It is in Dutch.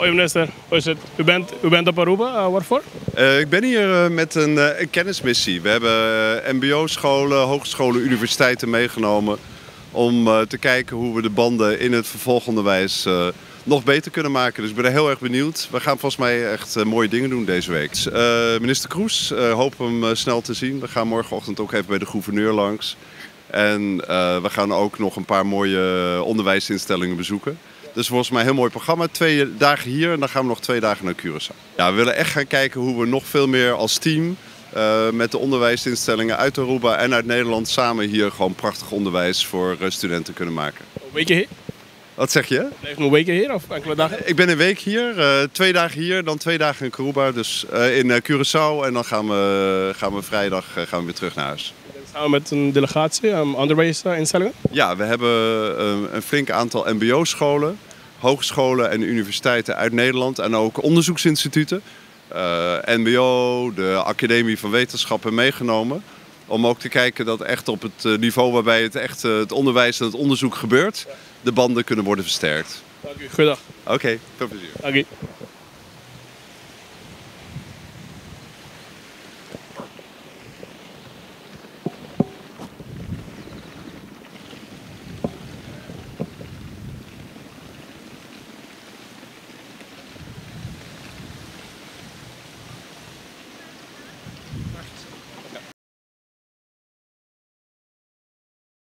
Hoi minister, hoe is het? U bent op Aruba, waarvoor? Ik ben hier met een kennismissie. We hebben mbo-scholen, hogescholen, universiteiten meegenomen om te kijken hoe we de banden in het vervolgonderwijs nog beter kunnen maken. Dus ik ben er heel erg benieuwd. We gaan volgens mij echt mooie dingen doen deze week. Dus, minister Kroes, hopen hem snel te zien. We gaan morgenochtend ook even bij de gouverneur langs. En we gaan ook nog een paar mooie onderwijsinstellingen bezoeken. Dus volgens mij een heel mooi programma. 2 dagen hier en dan gaan we nog 2 dagen naar Curaçao. Ja, we willen echt gaan kijken hoe we nog veel meer als team met de onderwijsinstellingen uit Aruba en uit Nederland samen hier gewoon prachtig onderwijs voor studenten kunnen maken. Een weekje hier? Wat zeg je? Blijf je een weekje hier of enkele dagen? Ik ben een week hier, 2 dagen hier, dan 2 dagen in Aruba, dus in Curaçao. En dan gaan we vrijdag weer terug naar huis. Samen met een delegatie, onderwijsinstellingen? Ja, we hebben een flink aantal mbo-scholen, hogescholen en universiteiten uit Nederland en ook onderzoeksinstituten. NBO, de Academie van Wetenschappen meegenomen. Om ook te kijken dat echt op het niveau waarbij het onderwijs en het onderzoek gebeurt, de banden kunnen worden versterkt. Dank u, goeiedag. Oké, veel plezier. Dank u.